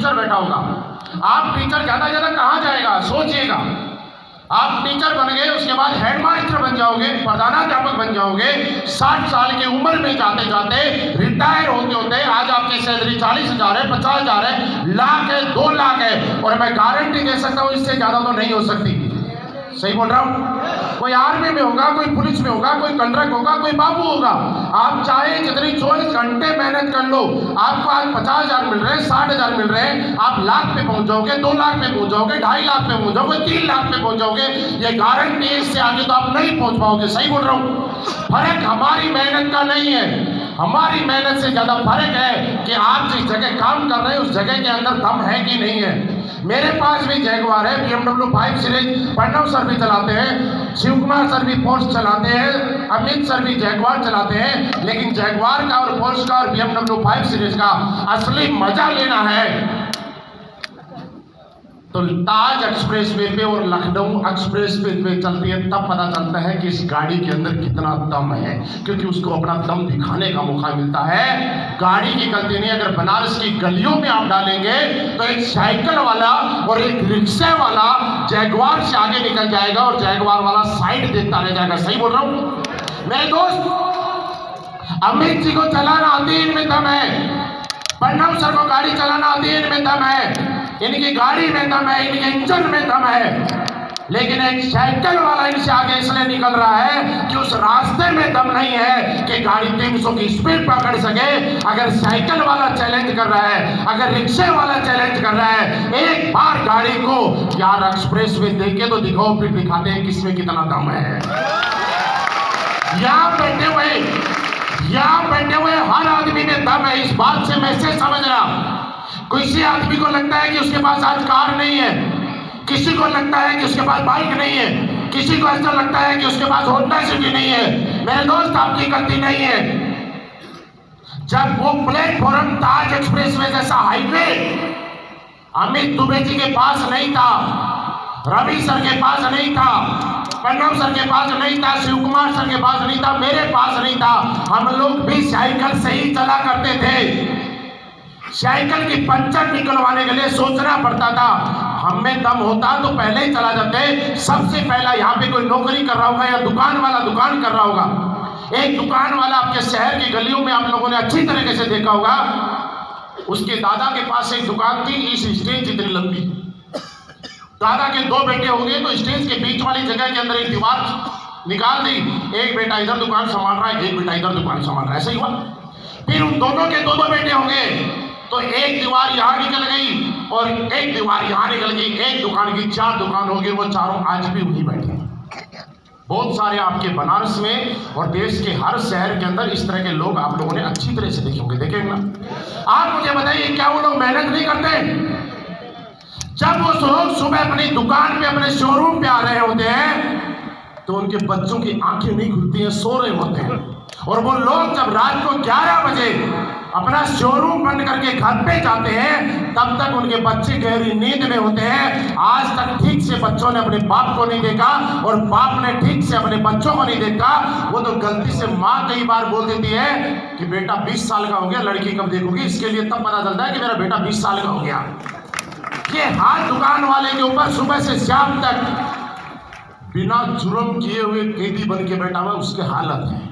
Teacher बैठा होगा। आप टीचर ज्यादा ज्यादा कहाँ जाएगा सोचिएगा। आप टीचर बन गए, उसके बाद हेडमास्टर बन जाओगे, प्रधानाध्यापक बन जाओगे। 60 साल की उम्र में जाते जाते रिटायर होते होते आज आपकी सैलरी 40,000 है, 50,000 है, लाख है, 2 लाख है, और मैं गारंटी दे सकता हूं इससे ज्यादा तो नहीं हो सकती। सही बोल रहा हूं? कोई आर्मी में होगा, कोई पुलिस में होगा, कोई कंट्रैक्ट होगा, कोई बाबू होगा। आप चाहे जितनी 24 घंटे मेहनत कर लो, आपको आज 50,000 मिल रहे हैं, 60,000 मिल रहे हैं, आप लाख पे पहुंच जाओगे, 2 लाख पे पहुंच जाओगे, 2.5 लाख पे पहुंच जाओगे, 3 लाख पे पहुंच जाओगे। ये गारंटी है, इससे आगे तो आप नहीं पहुंच पाओगे। सही बोल रहा हूं? फर्क हमारी मेहनत का नहीं है, हमारी मेहनत से ज्यादा फर्क है कि आप जिस जगह काम कर रहे हैं उस जगह के अंदर दम है कि नहीं है। मेरे पास भी जैगवार है, BMW 5 सीरीज प्रणव सर भी चलाते हैं, शिव कुमार सर भी फोर्स चलाते हैं, अमित सर भी जैगवार चलाते हैं। लेकिन जैगवार का और फोर्स का और BMW 5 सीरीज का असली मजा लेना है तो ताज एक्सप्रेस वे पे और लखनऊ एक्सप्रेस वे पे चलती है, तब पता चलता है कि इस गाड़ी के अंदर कितना दम है, क्योंकि उसको अपना दम दिखाने का मौका मिलता है। गाड़ी की गलती नहीं, अगर बनारस की गलियों में आप डालेंगे तो एक साइकिल वाला और एक रिक्शा वाला जैगवार से आगे निकल जाएगा और जैगवार वाला साइड देखता रह जाएगा। सही बोल रहा हूं मेरे दोस्त? अमित जी को चलाना आती है, इनमें दम है। प्रणव सर को गाड़ी चलाना आती है, इनमें दम है। इनकी गाड़ी में दम है, इनके इंजन में दम है। लेकिन एक साइकिल वाला इनसे आगे इसलिए निकल रहा है कि उस रास्ते में दम नहीं है कि गाड़ी 300 की स्पीड पकड़ सके। अगर साइकिल वाला चैलेंज कर रहा है, अगर रिक्शे वाला चैलेंज कर रहा है, एक बार गाड़ी को यार एक्सप्रेस में देख के तो दिखाओ, फिर दिखाते हैं किसमें कितना दम है। यहाँ बैठे हुए हर आदमी में दम है। इस बात से मैसेज समझ रहा। किसी आदमी को लगता है कि उसके पास आज कार नहीं है, किसी को लगता है कि उसके पास बाइक नहीं है, किसी को ऐसा लगता है कि उसके पास होंडा सिटी नहीं है। मेरे दोस्त, आपकी गलती नहीं है। जब वो प्लेटफॉर्म ताज एक्सप्रेसवे जैसा हाईवे अमित दुबे जी के पास नहीं था, रवि सर के पास नहीं था, प्रणव सर के पास नहीं था, शिव कुमार सर के पास नहीं था, मेरे पास नहीं था, हम लोग भी साइकिल से ही चला करते थे। साइकिल की पंचर निकलवाने के लिए सोचना पड़ता था। हम में दम होता तो पहले ही चला जाते। सबसे पहला यहाँ पे कोई नौकरी कर रहा होगा या दुकान वाला दुकान कर रहा होगा। एक दुकान वाला आपके शहर की गलियों में आप लोगों ने अच्छी तरीके से देखा होगा। उसके दादा के पास एक दुकान थी, इस स्टेज जितनी लंबी। दादा के 2 बेटे हो गए तो स्टेज के बीच वाली जगह के अंदर एक दीवार निकाल दी। एक बेटा इधर दुकान संभाल रहा है, एक बेटा इधर दुकान संभाल रहा है। ऐसा ही हुआ। फिर उन दोनों के 2 बेटे होंगे तो एक दीवार यहाँ निकल गई और एक दीवार यहाँ निकल गई। एक दुकान की 4 दुकान होगी, वो चारों आज भी वहीं बैठे हैं। बहुत सारे आपके बनारस में और देश के हर शहर के अंदर इस तरह के लोग आप लोगों ने अच्छी तरह से देखे होंगे। देखेंगे ना? आप मुझे बताइए, क्या वो लोग मेहनत नहीं करते? जब वो लोग सुबह अपनी दुकान पे, अपने शोरूम पे आ रहे होते हैं तो उनके बच्चों की आंखें नहीं खुलती हैं, सो रहे होते हैं। और वो लोग जब रात को 11 बजे अपना शोरूम बंद करके घर पे जाते हैं, तब तक उनके बच्चे गहरी नींद में होते हैं। आज तक ठीक से बच्चों ने अपने बाप को नहीं देखा और बाप ने ठीक से अपने बच्चों को नहीं देखा। वो तो गलती से माँ कई बार बोल देती है कि बेटा 20 साल का हो गया, लड़की कब देखोगी? इसके लिए तब पता चलता है कि मेरा बेटा 20 साल का हो गया। ये हाथ दुकान वाले के ऊपर सुबह से शाम तक बिना जुर्म किए हुए कैदी बन के बैठा हुआ, उसके हालत है।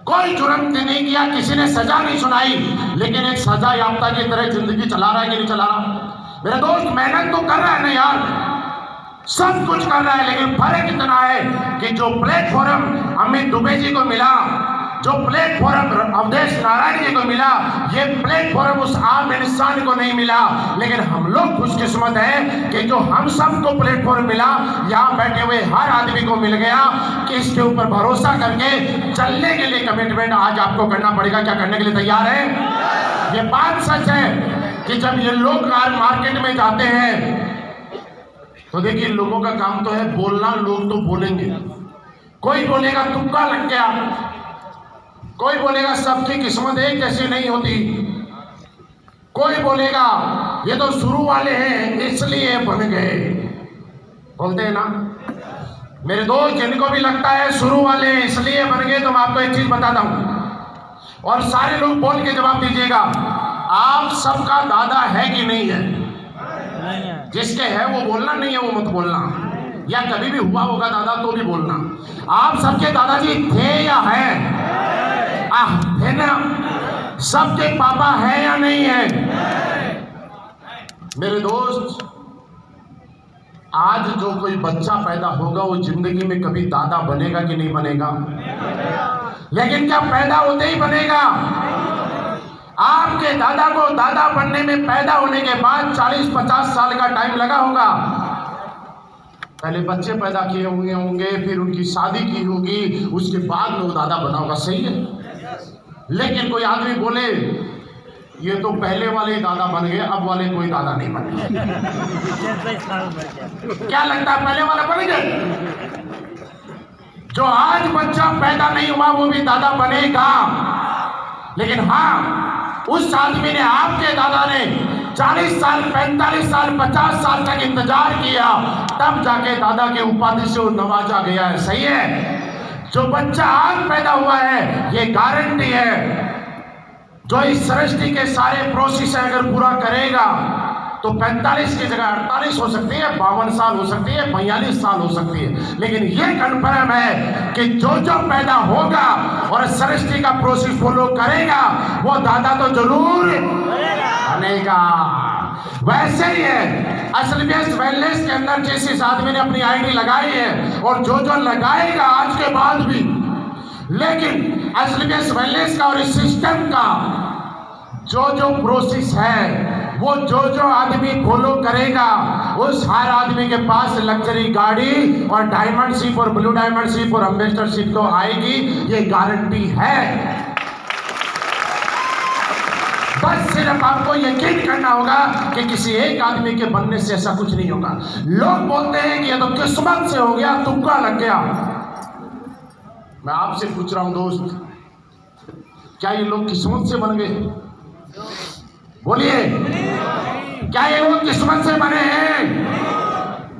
कोई जुर्म नहीं किया, किसी ने सजा नहीं सुनाई, लेकिन एक सजा याफ्ता की तरह जिंदगी चला रहा है कि नहीं चला रहा? मेरे दोस्त, मेहनत तो कर रहा है ना यार, सब कुछ कर रहा है, लेकिन फर्क इतना है कि जो प्लेटफॉर्म अमित दुबे जी को मिला, जो प्लेटफॉर्म अवधेश नारायण जी को मिला, ये प्लेटफॉर्म उस आम इंसान को नहीं मिला। लेकिन हम लोग खुशकिस्मत हैं कि जो हम सबको प्लेटफॉर्म मिला, यहाँ बैठे हुए हर आदमी को मिल गया कि इसके ऊपर भरोसा करके चलने के लिए कमिटमेंट आज आपको करना पड़ेगा। क्या करने के लिए तैयार है? ये बात सच है कि जब ये लोग मार्केट में जाते हैं तो देखिए, लोगों का काम तो है बोलना, लोग तो बोलेंगे। कोई बोलेगा तुक्का लग गया, कोई बोलेगा सबकी किस्मत एक जैसी नहीं होती, कोई बोलेगा ये तो शुरू वाले हैं इसलिए बन गए। बोलते हैं ना मेरे दोस्त, जिनको भी लगता है शुरू वाले हैं इसलिए बन गए, तो मैं आपको एक चीज बताता हूं और सारे लोग बोल के जवाब दीजिएगा। आप सबका दादा है कि नहीं है? जिसके है वो बोलना, नहीं है वो मत बोलना, या कभी भी हुआ होगा दादा तो भी बोलना। आप सबके दादाजी थे या है? थे ना? सबके पापा है या नहीं है? मेरे दोस्त, आज जो कोई बच्चा पैदा होगा वो जिंदगी में कभी दादा बनेगा कि नहीं बनेगा? लेकिन क्या पैदा होते ही बनेगा? आपके दादा को दादा बनने में पैदा होने के बाद 40-50 साल का टाइम लगा होगा। पहले बच्चे पैदा किए होंगे, फिर उनकी शादी की होगी, उसके बाद में वो दादा बना होगा। सही है। लेकिन कोई आदमी बोले ये तो पहले वाले ही दादा बन गए, अब वाले कोई दादा नहीं बने। क्या लगता है पहले वाला बन गए? जो आज बच्चा पैदा नहीं हुआ वो भी दादा बनेगा। लेकिन हाँ, उस आदमी ने, आपके दादा ने 40 साल, 45 साल, 50 साल तक इंतजार किया, तब जाके दादा के उपाधि से वो नवाजा गया है। सही है। जो बच्चा आज पैदा हुआ है ये गारंटी है, जो इस सृष्टि के सारे प्रोसेस अगर पूरा करेगा तो 45 की जगह 48 हो सकती है, 52 साल हो सकती है, 42 साल हो सकती है। लेकिन ये कन्फर्म है कि जो पैदा होगा और सृष्टि का प्रोसेस फॉलो करेगा वो दादा तो जरूर बनेगा। वैसे ही है असलियत वेलनेस के अंदर, जिस इस आदमी ने अपनी आईडी लगाई है और जो लगाएगा आज के बाद भी, लेकिन असलियत वेलनेस का और इस सिस्टम का जो प्रोसेस है वो जो आदमी फॉलो करेगा उस हर आदमी के पास लग्जरी गाड़ी और डायमंड शिप और ब्लू डायमंड शिप और एम्बेसडर शिप तो आएगी, ये गारंटी है। बस सिर्फ आपको यकीन करना होगा कि किसी एक आदमी के बनने से ऐसा कुछ नहीं होगा। लोग बोलते हैं कि ये तो किस्मत से हो गया, तुक्का लग गया। मैं आपसे पूछ रहा हूं दोस्त, क्या ये लोग किस्मत से बन गए? बोलिए, क्या ये लोग किस्मत से बने हैं?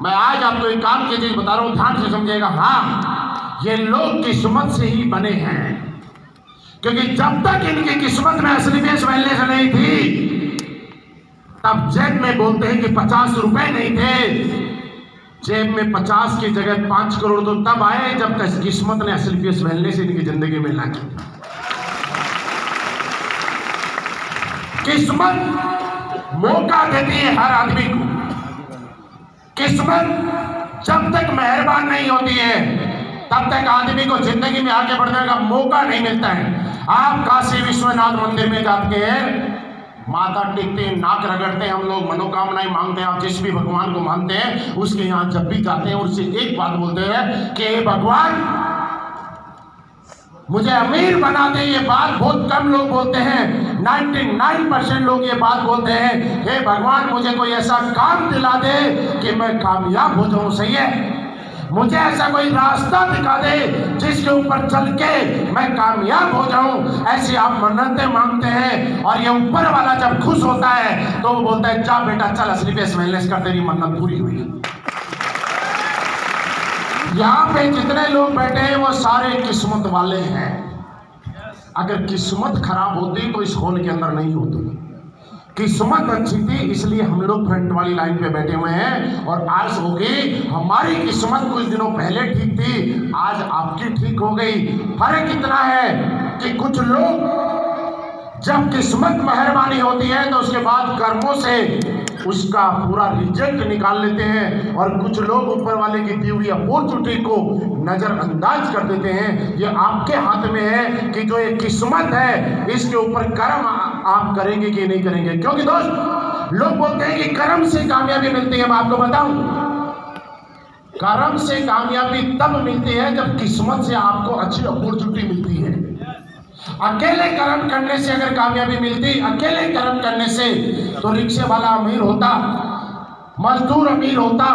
मैं आज आपको एक काम की चीज बता रहा हूं, ध्यान से समझिएगा। हाँ, ये लोग किस्मत से ही बने हैं, क्योंकि जब तक इनकी किस्मत में असलियत वेलनेस नहीं थी, तब जेब में बोलते हैं कि 50 रुपए नहीं थे। जेब में 50 की जगह 5 करोड़ तो तब आए जब किस्मत ने असलियत वेलनेस इनकी जिंदगी में ला की। किस्मत मौका देती है हर आदमी को। किस्मत जब तक मेहरबान नहीं होती है तब तक आदमी को जिंदगी में आगे बढ़ने का मौका नहीं मिलता है। आप काशी विश्वनाथ मंदिर में जाते हैं, माथा टेकते हैं, नाक रगड़ते हैं, हम लोग मनोकामनाएं मांगते हैं। आप जिस भी भगवान को मानते हैं उसके यहाँ जब भी जाते हैं उससे एक बात बोलते हैं कि भगवान मुझे अमीर बना दे। ये बात बहुत कम लोग बोलते हैं, 99% लोग ये बात बोलते हैं, हे भगवान मुझे कोई ऐसा काम दिला दे कि मैं कामयाब हो जाऊं। सही है। मुझे ऐसा कोई रास्ता दिखा दे जिसके ऊपर चल के मैं कामयाब हो जाऊं। ऐसी आप मन्नतें मांगते हैं और ये ऊपर वाला जब खुश होता है तो वो बोलता है जा बेटा चल, असलियत वेलनेस कर, तेरी मन्नत पूरी हुई। यहाँ पे जितने लोग बैठे हैं वो सारे किस्मत वाले हैं। अगर किस्मत खराब होती तो इस हॉल के अंदर नहीं होती। किस्मत अच्छी थी इसलिए हम लोग फ्रंट वाली लाइन पे बैठे हुए हैं। और आज हो गई हमारी किस्मत, कुछ दिनों पहले ठीक थी, आज आपकी ठीक हो गई। फर्क इतना है कि कुछ लोग जब किस्मत मेहरबानी होती है तो उसके बाद कर्मों से उसका पूरा रिजल्ट निकाल लेते हैं, और कुछ लोग ऊपर वाले की दी हुई अपॉर्चुनिटी को नजरअंदाज कर देते हैं। ये आपके हाथ में है कि जो ये किस्मत है इसके ऊपर कर्म आप करेंगे कि नहीं करेंगे। क्योंकि दोस्त लोग बोलते हैं कि कर्म से कामयाबी मिलती है। मैं आपको बताऊं, कर्म से कामयाबी तब मिलती है जब किस्मत से आपको अच्छी अपॉर्चुनिटी मिलती है। अकेले कर्म करने से अगर कामयाबी मिलती, अकेले कर्म करने से तो रिक्शे वाला अमीर होता, मजदूर अमीर होता,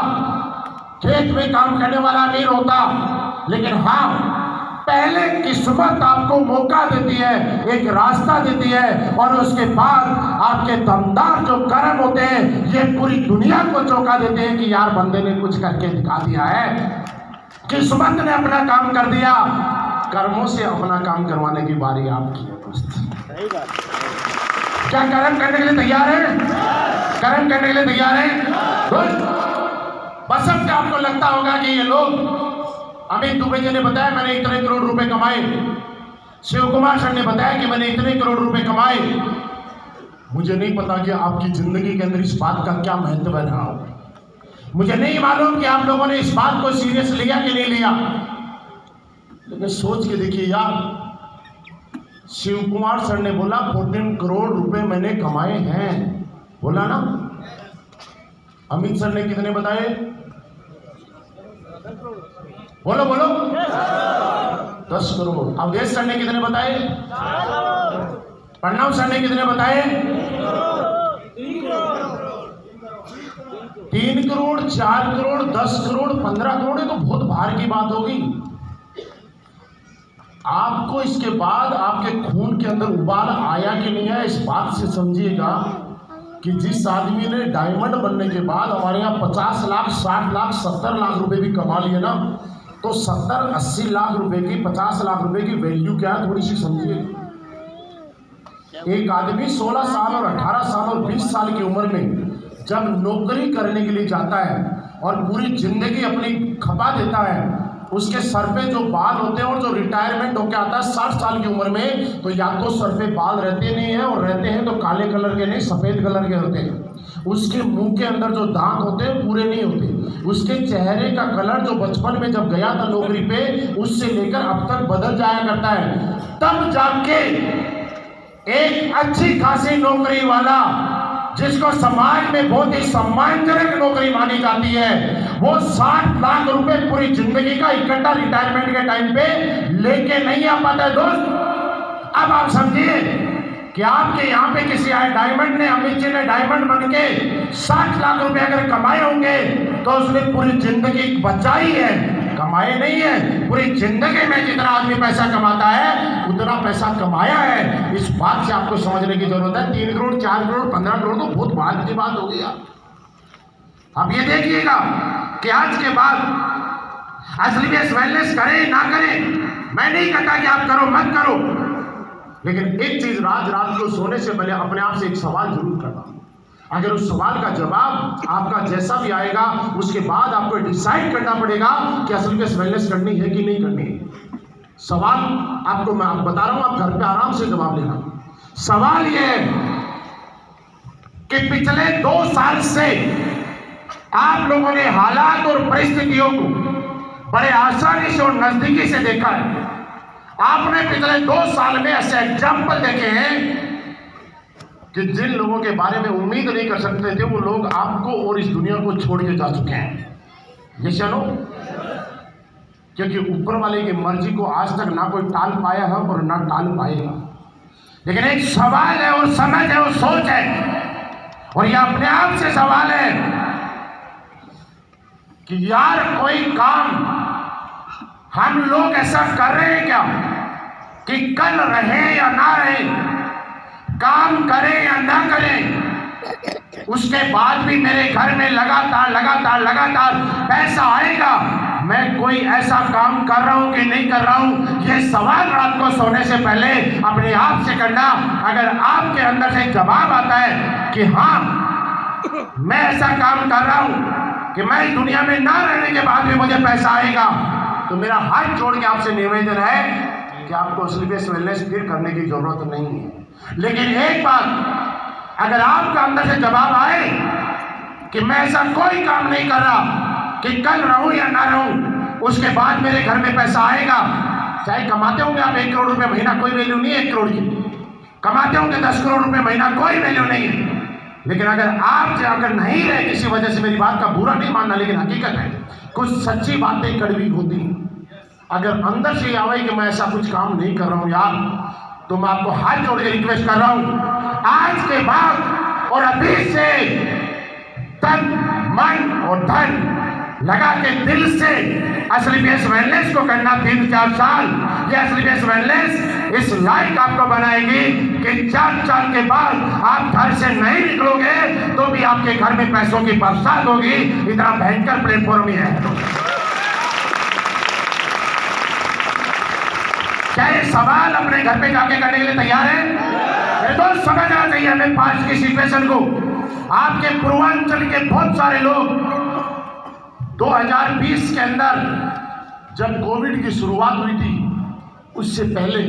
खेत में काम करने वाला अमीर होता। लेकिन हाँ, पहले किस्मत आपको मौका देती है, एक रास्ता देती है, और उसके बाद आपके दमदार जो कर्म होते हैं ये पूरी दुनिया को चौंका देते हैं कि यार बंदे ने कुछ करके दिखा दिया है। किस्मत ने अपना काम कर दिया, कर्मों से अपना काम करवाने की बारी आपकी है दोस्त। सही बात। क्या कर्म करने के लिए तैयार है? कर्म करने के लिए तैयार है? बस अब क्या आपको लगता होगा कि ये लोग, अमित दुबे जी ने बताया मैंने इतने करोड़ रुपए कमाए, शिव कुमार सर ने बताया कि मैंने इतने करोड़ रुपए कमाए। मुझे नहीं पता कि आपकी जिंदगी के अंदर इस बात का क्या महत्व रहा हो। मुझे नहीं मालूम कि आप लोगों ने इस बात को सीरियस लिया कि नहीं लिया, लेकिन सोच के देखिए यार, शिव कुमार सर ने बोला 14 करोड़ रुपए मैंने कमाए हैं, बोला ना। अमित सर ने कितने बताए? बोलो बोलो, 10 करोड़। अवधेश सर ने कितने बताए? प्रणव सर ने कितने बताए? 3 करोड़, 4 करोड़, 10 करोड़, 15 करोड़। ये तो बहुत भार की बात होगी। आपको इसके बाद आपके खून के अंदर उबाल आया कि नहीं आया, इस बात से समझिएगा कि जिस आदमी ने डायमंड बनने के बाद हमारे यहाँ 50 लाख, 60 लाख, 70 लाख रुपए भी कमा लिए ना, तो 70-80 लाख रुपए की, 50 लाख रुपए की वैल्यू क्या है, थोड़ी सी समझिए। एक आदमी 16 साल और 18 साल और 20 साल की उम्र में जब नौकरी करने के लिए जाता है और पूरी जिंदगी अपनी खपा देता है, उसके सर पे जो बाल होते हैं और जो रिटायरमेंट होकर आता है 60 साल की उम्र में, तो या तो सर पे बाल रहते नहीं है, और रहते हैं तो काले कलर के नहीं, सफेद कलर के होते हैं। उसके मुंह के अंदर जो दांत होते हैं पूरे नहीं होते। उसके चेहरे का कलर जो बचपन में जब गया था नौकरी पे, उससे लेकर अब तक बदल जाया करता है। तब जाके एक अच्छी खासी नौकरी वाला, जिसको समाज में बहुत ही सम्मानजनक नौकरी मानी जाती है, वो 60 लाख रुपए पूरी जिंदगी का इकट्ठा रिटायरमेंट के टाइम पे लेके नहीं आ पाता है दोस्त। अब आप समझिए कि आपके यहाँ पे किसी आए डायमंड ने, अमित जी ने डायमंड बन के 60 लाख रुपए अगर कमाए होंगे, तो उसने पूरी जिंदगी बचाई है, कमाए नहीं है। पूरी जिंदगी में जितना आदमी पैसा कमाता है उतना पैसा कमाया है। इस बात से आपको समझने की जरूरत है। 3 करोड़, 4 करोड़, 15 करोड़ तो बहुत बाद की बात हो गई। अब ये देखिएगा कि आज के बाद असलियत वेलनेस करें ना करें, मैं नहीं कहता कि आप करो मत करो, लेकिन एक चीज, रात को सोने से पहले अपने आप से एक सवाल जरूर करना। अगर उस सवाल का जवाब आपका जैसा भी आएगा, उसके बाद आपको डिसाइड करना पड़ेगा कि असल में वेलनेस करनी है कि नहीं करनी है। सवाल आपको मैं बता रहा हूं, आप घर पे आराम से जवाब देना। सवाल यह है कि पिछले 2 साल से आप लोगों ने हालात और परिस्थितियों को बड़े आसानी से और नजदीकी से देखा है। आपने पिछले 2 साल में ऐसे एग्जाम्पल देखे हैं कि जिन लोगों के बारे में उम्मीद नहीं कर सकते थे, वो लोग आपको और इस दुनिया को छोड़ के जा चुके हैं। ये चलो, क्योंकि ऊपर वाले की मर्जी को आज तक ना कोई टाल पाया है और ना टाल पाएगा। लेकिन एक सवाल है, और समझ है, और सोच है, और ये अपने आप से सवाल है कि यार कोई काम हम लोग ऐसा कर रहे हैं क्या कि कल रहे या ना रहे, काम करें या ना करें, उसके बाद भी मेरे घर में लगातार पैसा आएगा। मैं कोई ऐसा काम कर रहा हूं कि नहीं कर रहा हूं, ये सवाल रात को सोने से पहले अपने आप से करना। अगर आपके अंदर से जवाब आता है कि हाँ मैं ऐसा काम कर रहा हूं कि मैं दुनिया में ना रहने के बाद भी मुझे पैसा आएगा, तो मेरा हाथ जोड़ के आपसे निवेदन है कि आपको स्लीपलेस वेलनेस फिर करने की जरूरत नहीं है। लेकिन एक बात, अगर आपका अंदर से जवाब आए कि मैं ऐसा कोई काम नहीं कर रहा कि कल रहूं या ना रहूं, उसके बाद मेरे घर में पैसा आएगा, चाहे कमाते होंगे आप 1 करोड़ रुपए महीना, कोई वैल्यू नहीं है 1 करोड़ की, कमाते होंगे 10 करोड़ रुपए महीना, कोई वैल्यू नहीं है। लेकिन अगर नहीं रहे किसी वजह से, मेरी बात का बुरा नहीं मानना, लेकिन हकीकत है कुछ सच्ची बातें कड़वी होती हैं। अगर अंदर से आवे कि मैं ऐसा कुछ काम नहीं कर रहा हूं यार, तो मैं आपको हाथ जोड़ के रिक्वेस्ट कर रहा हूं, आज के बाद और अभी से तन, मन और धन लगा के दिल से असलियत वेलनेस को करना 3-4 साल। ये असलियत वेलनेस इस लायक आपको बनाएगी कि 4 साल के बाद आप घर से नहीं निकलोगे तो भी आपके घर में पैसों की बरसात होगी। इतना भयंकर प्लेटफॉर्म ही है। क्या ये सवाल अपने घर पे जाके करने के लिए तैयार है? मेरे दोस्त समझना चाहिए हमें पास की सिचुएशन को। आपके पूर्वांचल के बहुत सारे लोग 2020 के अंदर जब कोविड की शुरुआत हुई थी उससे पहले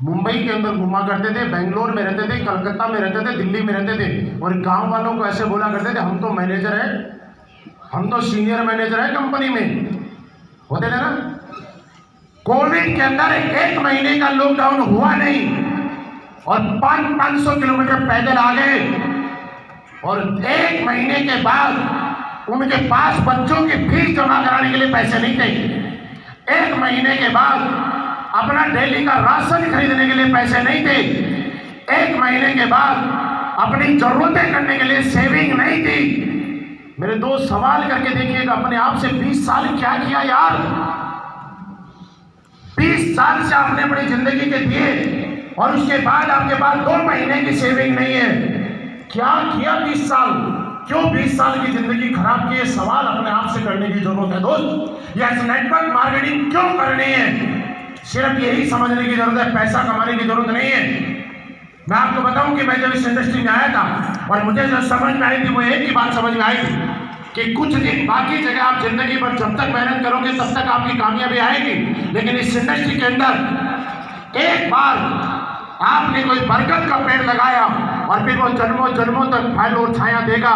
मुंबई के अंदर घुमा करते थे, बेंगलोर में रहते थे, कलकत्ता में रहते थे, दिल्ली में रहते थे और गांव वालों को ऐसे बोला करते थे हम तो मैनेजर है, हम तो सीनियर मैनेजर है कंपनी में, होते थे ना। कोविड के अंदर 1 महीने का लॉकडाउन हुआ नहीं और 500 किलोमीटर पैदल आ गए और 1 महीने के बाद उनके पास बच्चों की फीस जमा कराने के लिए पैसे नहीं थे। 1 महीने के बाद अपना डेली का राशन खरीदने के लिए पैसे नहीं थे। 1 महीने के बाद अपनी जरूरतें करने के लिए सेविंग नहीं थी। मेरे दोस्त सवाल करके देखिएगा अपने आप से, 20 साल क्या किया यार? 20 साल से आपने अपनी जिंदगी के दिए और उसके बाद आपके पास 2 महीने की सेविंग नहीं है। क्या किया 20 साल? क्यों 20 साल की जिंदगी खराब की? है सवाल अपने आप से करने की जरूरत है दोस्त। यह नेटवर्क मार्केटिंग क्यों करनी है? सिर्फ यही समझने की जरूरत है, पैसा कमाने की जरूरत नहीं है। मैं आपको बताऊं कि मैं जब इस इंडस्ट्री में आया था और मुझे जो समझ में आई थी वो एक ही बात समझ में आई थी कि कुछ दिन बाकी जगह आप जिंदगी पर जब तक मेहनत करोगे तब तक आपकी कामयाबी आएगी, लेकिन इस इंडस्ट्री के अंदर एक बार आपने कोई बरगद का पेड़ लगाया और फिर वो जन्मों जन्मों तक फल और छाया देगा।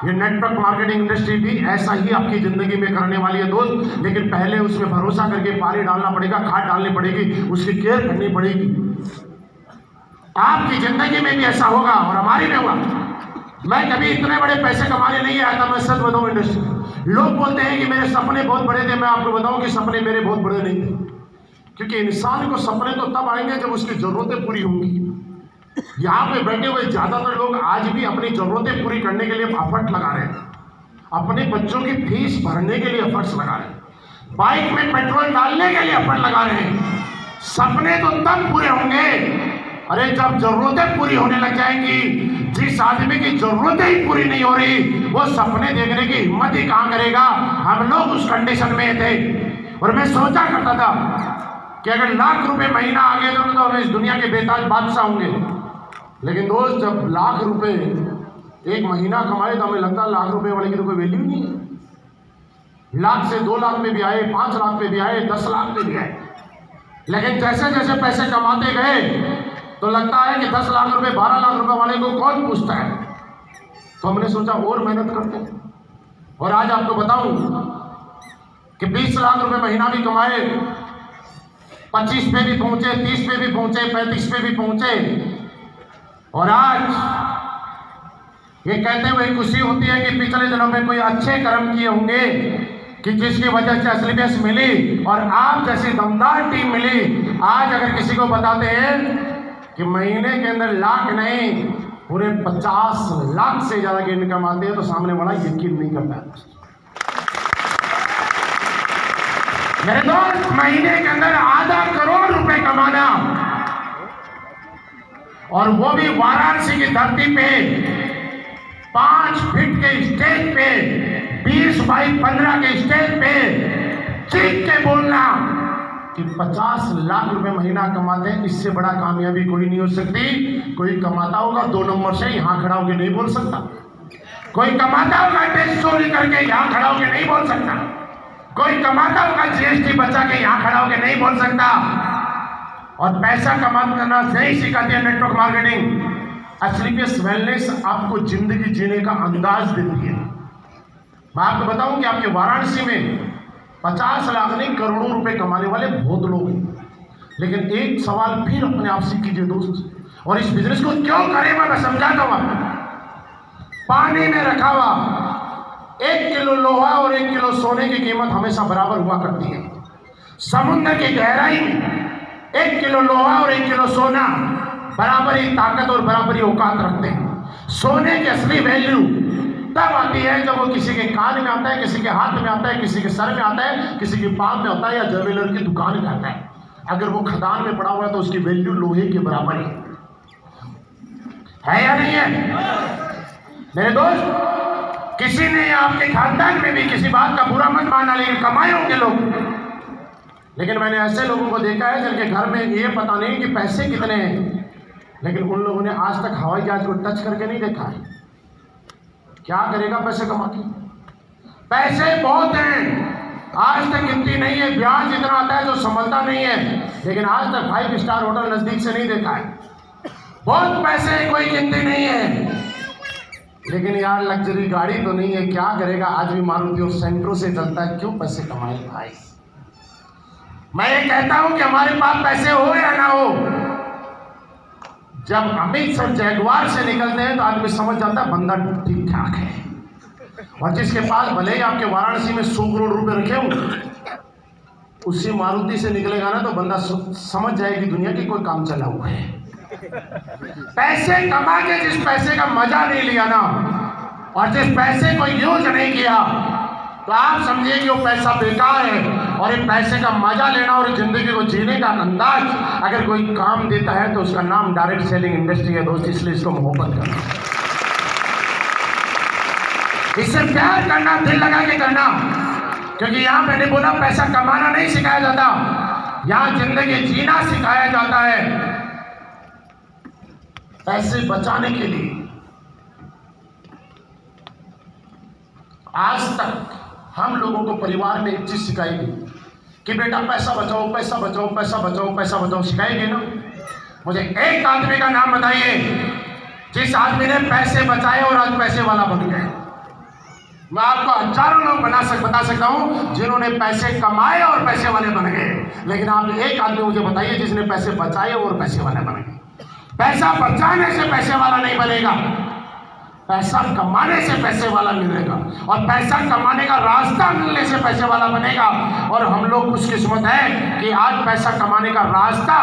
ये नेटवर्क मार्केटिंग इंडस्ट्री भी ऐसा ही आपकी जिंदगी में करने वाली है दोस्त, लेकिन पहले उसमें भरोसा करके पानी डालना पड़ेगा, खाद डालनी पड़ेगी, उसकी केयर करनी पड़ेगी। आपकी जिंदगी में भी ऐसा होगा और हमारी में हुआ। मैं कभी इतने बड़े पैसे कमाने नहीं आया था, मैं सच बताऊं इंडस्ट्री। लोग बोलते हैं कि मेरे सपने बहुत बड़े थे, मैं आपको बताऊं कि सपने मेरे बहुत बड़े नहीं थे, क्योंकि इंसान को सपने तो तब आएंगे जब उसकी जरूरतें पूरी होंगी। यहाँ पे बैठे हुए ज्यादातर लोग आज भी अपनी जरूरतें पूरी करने के लिए एफर्ट लगा रहे हैं, अपने बच्चों की फीस भरने के लिए एफर्ट्स लगा रहे हैं, बाइक में पेट्रोल डालने के लिए एफर्ट लगा रहे हैं। सपने तो तब पूरे होंगे अरे जब जरूरतें पूरी होने लग जाएंगी। जिस आदमी की जरूरतें ही पूरी नहीं हो रही वो सपने देखने की हिम्मत ही कहाँ करेगा। हम लोग उस कंडीशन में थे और मैं सोचा करता था कि अगर ₹1,00,000 महीना आ गए तो हम इस दुनिया के बेताज बादशाह होंगे। लेकिन दोस्त जब ₹1,00,000 एक महीना कमाए तो हमें लगता है ₹1,00,000 वाले की तो कोई वैल्यू नहीं है। 1,00,000 से 2,00,000 में भी आए, 5 लाख में भी आए, 10 लाख में भी आए। लेकिन जैसे जैसे पैसे कमाते गए तो लगता है कि 10 लाख रुपए 12 लाख रुपए वाले को कौन पूछता है। तो हमने सोचा और मेहनत करते हैं और आज आपको बताऊं कि 20 लाख रुपए महीना भी कमाए, 25 पे भी पहुंचे, 30 पे भी पहुंचे, 35 पे भी पहुंचे और आज ये कहते हुए खुशी होती है कि पिछले दिनों में कोई अच्छे कर्म किए होंगे कि जिसकी वजह से असलियत मिली और आप जैसी दमदार टीम मिली। आज अगर किसी को बताते हैं कि महीने के अंदर लाख नहीं पूरे 50 लाख से ज्यादा की इनकम आती है तो सामने वाला यकीन नहीं करता है। मेरे दोस्त महीने के अंदर ₹1/2 करोड़ रुपए कमाना और वो भी वाराणसी की धरती पे 5 फीट के स्टेज पे 20 बाई 15 के स्टेज पे चीख के बोलना कि 50 लाख रुपए महीना कमाते हैं, इससे बड़ा कामयाबी कोई नहीं हो सकती। कोई कमाता होगा 2 नंबर से यहाँ खड़ा होकर नहीं बोल सकता, कोई कमाता होगा टैक्स चोरी करके यहाँ खड़ा होकर नहीं बोल सकता, कोई कमाता होगा GST बचा के यहाँ खड़ा होकर नहीं बोल सकता। और पैसा कमाना नहीं सिखाती है नेटवर्क मार्केटिंग। असलियत वेलनेस आपको जिंदगी जीने का अंदाज देती है। मैं आपको बताऊं कि आपके वाराणसी में 50 लाख नहीं करोड़ों रुपए कमाने वाले बहुत लोग हैं, लेकिन एक सवाल फिर अपने आप से कीजिए दोस्त, और इस बिजनेस को क्यों करें मैं समझाता हूं। पानी में रखा हुआ 1 किलो लोहा और 1 किलो सोने की कीमत हमेशा बराबर हुआ करती है। समुद्र की गहराई में 1 किलो लोहा और 1 किलो सोना बराबर ही ताकत और बराबर ही औकात रखते हैं। सोने की असली वैल्यू तब आती है जब वो किसी के कान में आता है, किसी के हाथ में आता है, किसी के सर में आता है, किसी के पाँव में आता है या ज्वेलर की दुकान में आता है। अगर वो खदान में पड़ा हुआ है तो उसकी वैल्यू लोहे के बराबर है या नहीं है? मेरे दोस्त किसी ने आपके खानदान में भी किसी बात का बुरा मत माना, लेकिन कमाए होंगे लोग। लेकिन मैंने ऐसे लोगों को देखा है जिनके घर में ये पता नहीं कि पैसे कितने हैं, लेकिन उन लोगों ने आज तक हवाई जहाज को टच करके नहीं देखा है। क्या करेगा पैसे कमा के? पैसे बहुत हैं, आज तक गिनती नहीं है, ब्याज इतना आता है जो संभलता नहीं है, लेकिन आज तक 5 स्टार होटल नजदीक से नहीं देखा है। बहुत पैसे हैं, कोई गिनती नहीं है, लेकिन यार लग्जरी गाड़ी तो नहीं है। क्या करेगा? आज भी मारुति और सेंट्रो से चलता है। क्यों पैसे कमाए भाई? मैं ये कहता हूं कि हमारे पास पैसे हो या ना हो, जब अमृतसर जैगवार से निकलते हैं तो आदमी समझ जाता है बंदा ठीक ठाक है। और जिसके पास भले ही आपके वाराणसी में 100 करोड़ रुपए रखे हो, उसी मारुति से निकलेगा ना तो बंदा समझ जाएगी दुनिया की कोई काम चला हुआ है। पैसे कमा के जिस पैसे का मजा नहीं लिया ना, और जिस पैसे को यूज नहीं किया, तो आप समझिए कि वो पैसा बेकार है। और एक पैसे का मजा लेना और जिंदगी को जीने का अंदाज अगर कोई काम देता है तो उसका नाम डायरेक्ट सेलिंग इंडस्ट्री है दोस्त। इसलिए इसको मोहब्बत करना, इससे प्यार करना, दिल लगा के करना। क्योंकि यहाँ मैंने बोला पैसा कमाना नहीं सिखाया जाता, यहाँ जिंदगी जीना सिखाया जाता है। पैसे बचाने के लिए आज तक हम लोगों को परिवार में एक चीज सिखाई गई कि बेटा पैसा बचाओ, पैसा बचाओ, पैसा बचाओ, पैसा बचाओ, सिखाएंगे ना। मुझे एक आदमी का नाम बताइए जिस आदमी ने पैसे बचाए और आज पैसे वाला बन गए। मैं आपको हजारों लोग बता सकता हूं जिन्होंने पैसे कमाए और पैसे वाले बन गए, लेकिन आप एक आदमी मुझे बताइए जिसने पैसे बचाए और पैसे वाले बन गए। पैसा बचाने से पैसे वाला नहीं बनेगा, पैसा कमाने से पैसे वाला मिलेगा, और पैसा कमाने का रास्ता मिलने से पैसे वाला बनेगा। और हम लोग खुशकिस्मत है कि आज पैसा कमाने का रास्ता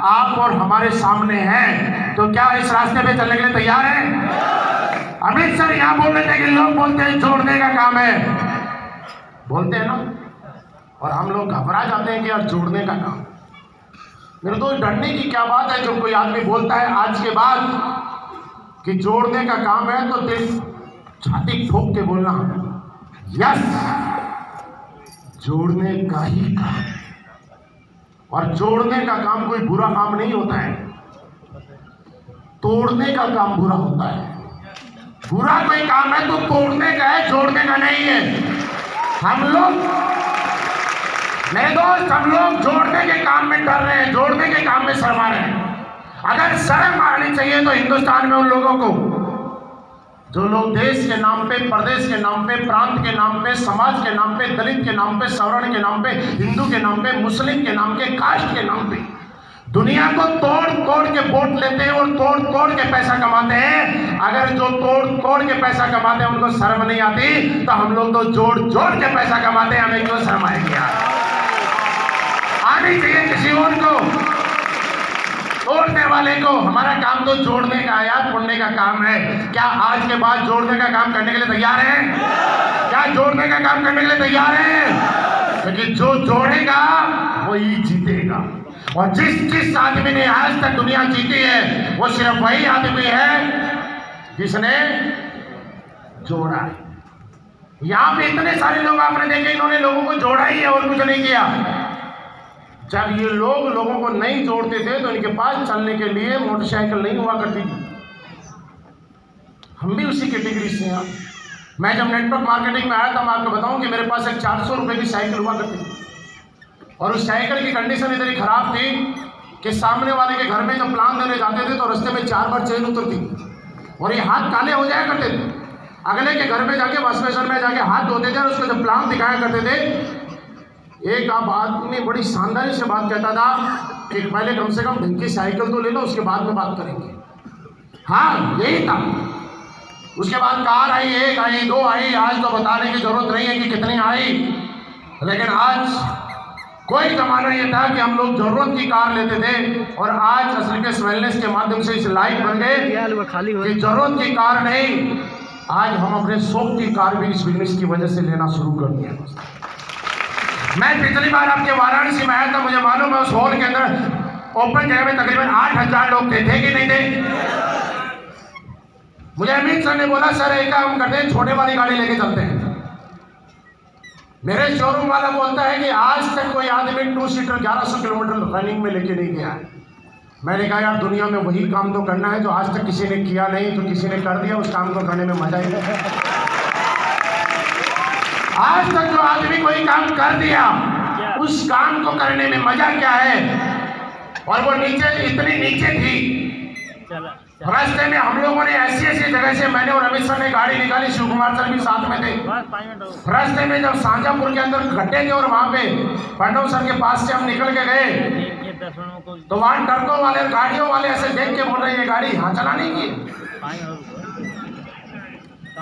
आप और हमारे सामने है। तो क्या इस रास्ते पे चलने के लिए तैयार हैं? अमृतसर यहाँ बोल रहे थे कि लोग बोलते हैं जोड़ने का काम है, बोलते हैं ना, और हम लोग घबरा जाते हैं कि यार जोड़ने का काम। मेरे तो डरने की क्या बात है? जब कोई आदमी बोलता है आज के बाद कि जोड़ने का काम है तो दिल छाती ठोक के बोलना यस, जोड़ने का ही काम। और जोड़ने का काम कोई बुरा काम नहीं होता है, तोड़ने का काम बुरा होता है। बुरा कोई काम है तो तोड़ने का है, जोड़ने का नहीं है। हम लोग, मेरे दोस्त, हम लोग जोड़ने के काम में डर रहे हैं, जोड़ने के काम में शर्मा रहे हैं। अगर शर्म आनी चाहिए तो हिंदुस्तान में उन लोगों को जो लोग देश के नाम पे, प्रदेश के नाम पे, प्रांत के नाम पे, समाज के नाम पे, दलित के नाम पे, सवर्ण के नाम पे, हिंदू के नाम पे, मुस्लिम के नाम पे, कास्ट के नाम पे दुनिया को तोड़ तोड़ के वोट लेते हैं और तोड़ तोड़ के पैसा कमाते हैं। अगर जो तोड़ तोड़ के पैसा कमाते हैं उनको शर्म नहीं आती, तो हम लोग तो जोड़ जोड़ के पैसा कमाते हैं, हमें क्यों शर्म आएगी यार? आनी चाहिए किसी और को, तोड़ने वाले को। हमारा काम तो जोड़ने का है यार, तोड़ने का काम है। क्या आज के बाद जोड़ने का काम करने के लिए तैयार हैं? क्या जोड़ने का काम करने के लिए तैयार हैं? क्योंकि जो जोड़ेगा वही जीतेगा। और जिस आदमी ने आज तक दुनिया जीती है वो सिर्फ वही आदमी है जिसने जोड़ा है। यहाँ पे इतने सारे लोग आपने देखे, इन्होंने लोगों को जोड़ा ही है और कुछ नहीं किया। जब ये लोग लोगों को नहीं जोड़ते थे तो इनके पास चलने के लिए मोटरसाइकिल नहीं हुआ करती थी। हम भी उसी कैटेगरी से हैं। मैं जब नेटवर्क मार्केटिंग में आया था, मैं आपको बताऊं कि मेरे पास एक 400 रुपए की साइकिल हुआ करती थी, और उस साइकिल की कंडीशन इतनी खराब थी कि सामने वाले के घर में जब प्लान देने जाते थे तो रास्ते में 4 बार चेन उतरती और ये हाथ काले हो जाया करते थे। अगले के घर में जाके बस स्टेशन में जाके हाथ धोते थे और उसको जब प्लान दिखाया करते थे, एक आप आदमी बड़ी शानदारी से बात कहता था कि पहले कम से कम ढंग की साइकिल तो ले लो, उसके बाद में बात करेंगे। हाँ, यही था। उसके बाद कार आई, 1 आई, 2 आई। आज तो बताने की जरूरत नहीं है कि कितनी आई, लेकिन आज कोई जमाना ये था कि हम लोग जरूरत की कार लेते थे, और आज असल के वेलनेस के माध्यम से इस लाइफ बन गए कि जरूरत की कार नहीं, आज हम अपने शौक की कार भी इस बिजनेस की वजह से लेना शुरू कर दिया। मैं पिछली बार आपके वाराणसी में आया था, मुझे मालूम है उस हॉल के अंदर ओपन जगह में तकरीबन 8,000 लोग थे कि नहीं थे? मुझे अमित सर ने बोला सर एक काम करते हैं, छोटे वाली गाड़ी लेके चलते हैं। मेरे शोरूम वाला बोलता है कि आज तक कोई आदमी 2 सीटर 1100 किलोमीटर रनिंग में लेके नहीं गया है। मैंने कहा यार दुनिया में वही काम तो करना है जो आज तक किसी ने किया नहीं, तो किसी ने कर दिया, उस काम को करने में मजा ही नहीं। आज तक जो आदमी कोई काम कर दिया उस काम को करने में मजा क्या है। और वो नीचे इतनी नीचे थी, रास्ते में हम लोगों ने ऐसी ऐसी जगह से, मैंने और अमित सर ने गाड़ी निकाली, शिव कुमार सर भी साथ में थे। रास्ते में जब शाहजहांपुर के अंदर गड्ढे थे और वहां पे पांडव सर के पास से हम निकल के गए तो वहां ट्रकों वाले गाड़ियों वाले ऐसे देख के बोल रहे हैं गाड़ी यहाँ चलाने की।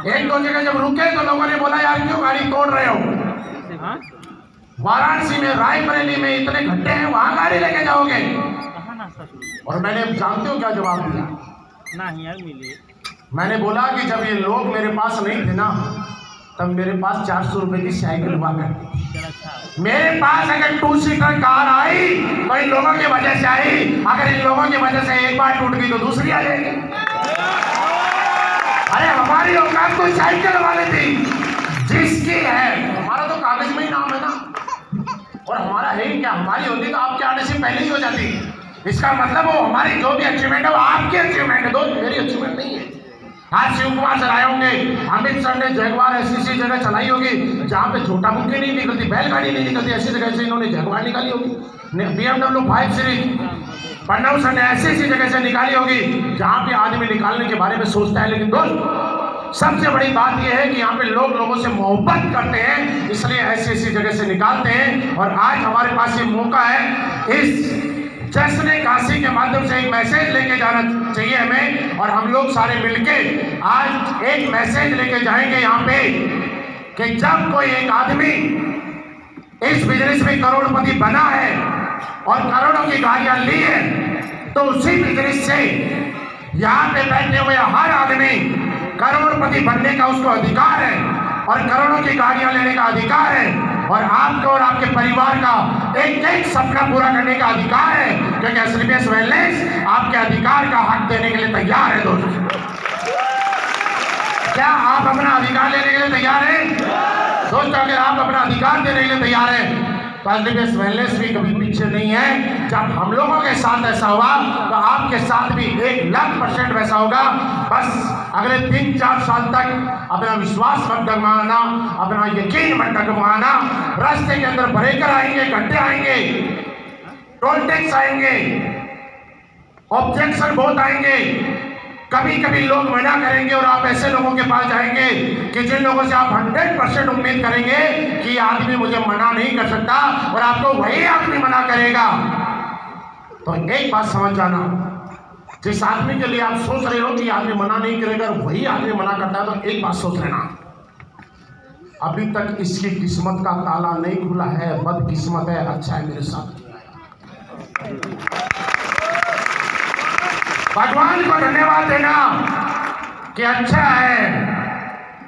एक दो जगह जब रुके तो लोगों ने बोला यार क्यों गाड़ी तोड़ रहे हो, वाराणसी में रायबरेली में इतने गड्ढे हैं वहां गाड़ी लेके जाओगे। और मैंने जानते हो क्या जवाब दिया? नहीं यार मिले। मैंने बोला कि जब ये लोग मेरे पास नहीं थे ना तब मेरे पास 400 रुपए की साइकिल हुआ करती थी। मेरे पास अगर 2 सीटर कार आई तो इन लोगों की वजह से आई, अगर इन लोगों की वजह से एक बार टूट गई तो दूसरी आ जाएगी। अरे हमारी औकात कोई साइकिल वाले थी जिसकी है, हमारा तो कागज में ही नाम है ना, और हमारा है ही क्या, हमारी होती तो आपके आने से पहले ही हो जाती। इसका मतलब वो हमारी जो भी अचीवमेंट है वो आपकी अचीवमेंट है, दोस्त मेरी अचीवमेंट नहीं है। आज शिव कुमार सर आए होंगे, अमित सर ने जगवार ऐसी जगह चलाई होगी जहाँ पे छोटा बुक्की नहीं निकलती, बैलगाड़ी नहीं निकलती, ऐसी जगह से इन्होंने जगवार निकाली होगी। BMW 5 सीरीज प्रणव सर ने ऐसी ऐसी जगह से निकाली होगी जहाँ पे आदमी निकालने के बारे में सोचता है। लेकिन दोस्त सबसे बड़ी बात यह है कि यहाँ पे लोग लोगों से मोहब्बत करते हैं, इसलिए ऐसी ऐसी जगह से निकालते हैं। और आज हमारे पास ये मौका है, इस जश्न काशी के माध्यम से एक मैसेज लेके जाना चाहिए हमें, और हम लोग सारे मिलके आज एक मैसेज लेके जाएंगे यहाँ पे कि जब कोई एक आदमी इस बिजनेस में करोड़पति बना है और करोड़ों की गाड़ियां ली है तो उसी बिजनेस से यहाँ पे बैठे हुए हर आदमी करोड़पति बनने का उसको अधिकार है और करोड़ों की गाड़ियां लेने का अधिकार है, और आपको और आपके परिवार का एक एक सपना पूरा करने का अधिकार है, क्योंकि एसलीपीएस वेलनेस आपके अधिकार का हक देने के लिए तैयार है। दोस्तों क्या आप अपना अधिकार लेने के लिए तैयार हैं? दोस्तों अगर आप अपना अधिकार देने के लिए तैयार हैं तो एसलीपीएस वेलनेस भी कभी पीछे नहीं है। जब हम लोगों के साथ ऐसा हुआ तो आपके साथ भी 1,00,000% वैसा होगा। बस अगले 3-4 साल तक अपना विश्वास मत डगमगाना, अपना यकीन मत डगमगाना। रास्ते के अंदर ब्रेकर आएंगे, गड्ढे आएंगे, टोल टैक्स आएंगे, ऑब्जेक्शन बहुत आएंगे, कभी कभी लोग मना करेंगे और आप ऐसे लोगों के पास जाएंगे कि जिन लोगों से आप 100% उम्मीद करेंगे कि ये आदमी मुझे मना नहीं कर सकता, और आपको वही आदमी मना करेगा। तो एक बात समझ जाना, जिस आदमी के लिए आप सोच रहे हो कि आदमी मना नहीं करेगा और वही आदमी मना करता है, तो एक बात सोच लेना, अभी तक इसकी किस्मत का ताला नहीं खुला है, बदकिस्मत है। अच्छा है मेरे साथ भगवान को धन्यवाद देना कि अच्छा है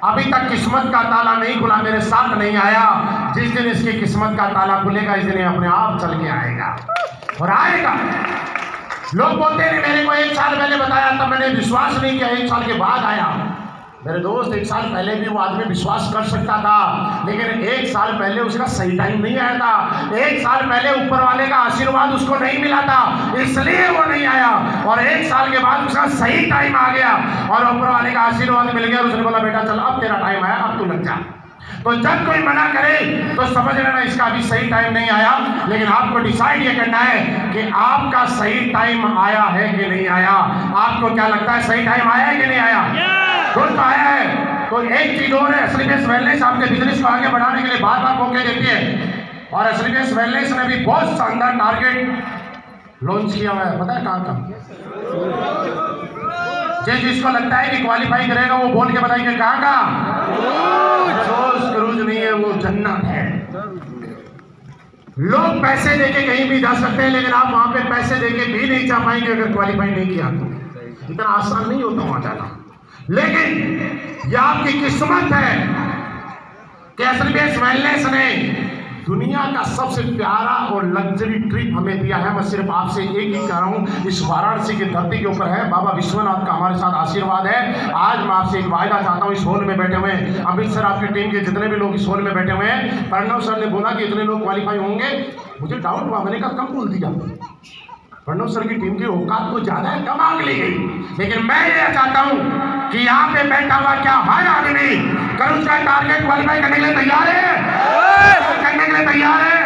अभी तक किस्मत का ताला नहीं खुला, मेरे साथ नहीं आया। जिस दिन इसकी किस्मत का ताला खुलेगा इस दिन अपने आप चल के आएगा, और आएगा। लोग बोलते हैं मेरे को 1 साल पहले बताया तब मैंने विश्वास नहीं किया, 1 साल के बाद आया। मेरे दोस्त 1 साल पहले भी वो आदमी विश्वास कर सकता था, लेकिन 1 साल पहले उसका सही टाइम नहीं आया था। 1 साल पहले ऊपर वाले का आशीर्वाद उसको नहीं मिला था, इसलिए वो नहीं आया। और 1 साल के बाद उसका सही टाइम आ गया और ऊपर वाले का आशीर्वाद मिल गया। उसने बोला बेटा चल अब तेरा टाइम आया, अब तू लग जा। तो जब कोई मना करे तो समझ लेना इसका अभी सही टाइम नहीं आया, लेकिन आपको डिसाइड ये करना है कि आपका सही टाइम आया है कि नहीं आया। आपको क्या लगता है सही टाइम आया है कि नहीं आया? दोस्तों आया है। तो एक चीज और है, एसलीपीएस वेलनेस आपके बिजनेस को आगे बढ़ाने के लिए बार बार मौके देती है, और एसलीपीएस वेलनेस ने भी बहुत शानदार टारगेट लॉन्च किया हुआ है। पता है कहाँ का? जिसको लगता है कि क्वालिफाई करेगा वो बोल के बताएंगे कहाँ का? क्रूज नहीं है, वो जन्नत है। लोग पैसे देके कहीं भी जा सकते हैं, लेकिन आप वहां पे पैसे देके भी नहीं जा पाएंगे अगर क्वालिफाई नहीं किया तो। इतना आसान नहीं होता वहां जाना, लेकिन यह आपकी किस्मत है कि एसलीपीएस वेलनेस ने दुनिया का सबसे प्यारा और लग्जरी ट्रिप हमें दिया है। मैं सिर्फ आपसे एक ही कह रहा हूँ, इस वाराणसी की धरती के ऊपर है, बाबा विश्वनाथ का हमारे साथ आशीर्वाद है। आज मैं आपसे एक वायदा चाहता हूँ, इस हॉल में बैठे हुए अमित सर आपकी टीम के जितने भी लोग इस हॉल में बैठे हुए हैं, प्रणव सर ने बोला कि इतने लोग क्वालिफाई होंगे, मुझे डाउट हुआ, मैंने कहा कब बोल दिया? फडणवीस सर की टीम की औकात तो ज्यादा है, कम आग ली गई। लेकिन मैं ये चाहता हूं कि यहाँ पे बैठा हुआ क्या हर आदमी कर उसका टारगेट क्वालिफाई करने के लिए तैयार है, करने के लिए तैयार है।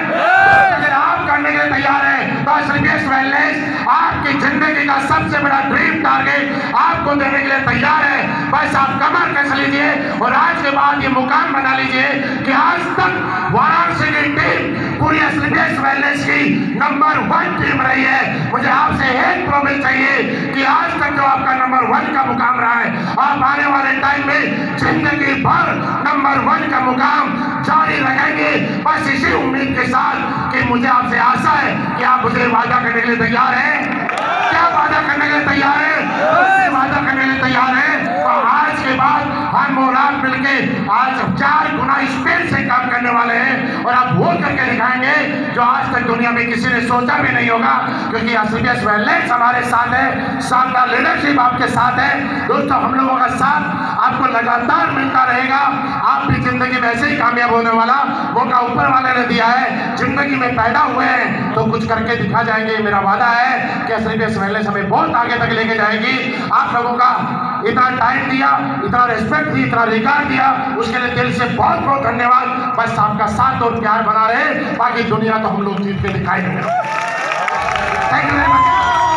अगर आप करने के लिए तैयार है तो श्रीकेश वेलनेस आपकी जिंदगी का सबसे बड़ा ड्रीम टारगेट आपको देने के लिए तैयार है। बस आप कमर कस लीजिए और आज के बाद ये मुकाम बना लीजिए कि आज तक वाराणसी की टीम पूरी श्रीकेश वेलनेस की नंबर 1 टीम रही है। मुझे आपसे एक प्रॉमिस चाहिए कि आज तक जो आपका नंबर 1 का मुकाम रहा है, आप आने वाले टाइम में जिंदगी भर नंबर 1 का मुकाम जारी रखेंगे। बस इसी उम्मीद के साथ कि मुझे आपसे आशा है कि आप मुझे वादा करने के लिए तैयार हैं। क्या वादा करने के लिए तैयार है? वादा करने के लिए तैयार है। तो आज के बाद हम और आप मिलके आज 4 गुना स्पीड से काम करने वाले हैं और आप वो करके दिखाएंगे जो आज तक दुनिया में किसी ने सोचा भी नहीं होगा, क्योंकि श्रीकेश वेलनेस हमारे साथ है, शानदार लीडरशिप आपके साथ है। दोस्तों, हम लोगों का साथ आपको लगातार मिलता रहेगा। आप भी जिंदगी में ऐसे ही कामयाब होने वाला मौका ऊपर वाले ने दिया है। जिंदगी में पैदा हुए हैं तो कुछ करके दिखा जाएंगे। मेरा वादा है कि श्रीकेश वेलनेस हमें बहुत आगे तक लेके जाएगी। आप लोगों का इतना टाइम दिया, इतना रिस्पेक्ट दी, इतना रिगार्ड दिया, उसके लिए दिल से बहुत बहुत धन्यवाद। बस आपका साथ और प्यार बना रहे, बाकी दुनिया तो हम लोग जीत के दिखाई देंगे। Thank you very much.